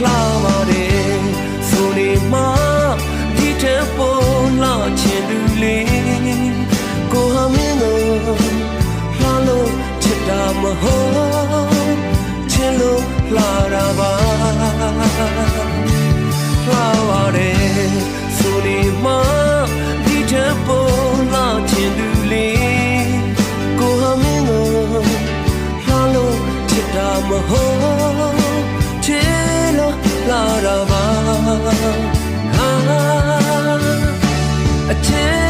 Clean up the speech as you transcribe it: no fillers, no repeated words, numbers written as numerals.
လာပါတယ်ဆိုနေမှဒီထက်ပိုလာချင်သူလေးကိုဟာမင်းကိုလာလို့ချစ်တာမဟုတ်ချစ်လို့လာတာပါလာပါတယ်ဆိုနေမှဒီထက်ပိုလာချင်သူလေးကိုဟာမင်းကိုလာလို့ချစ်တာမဟုတ်ချစ်လို့လာတာပါအချစ်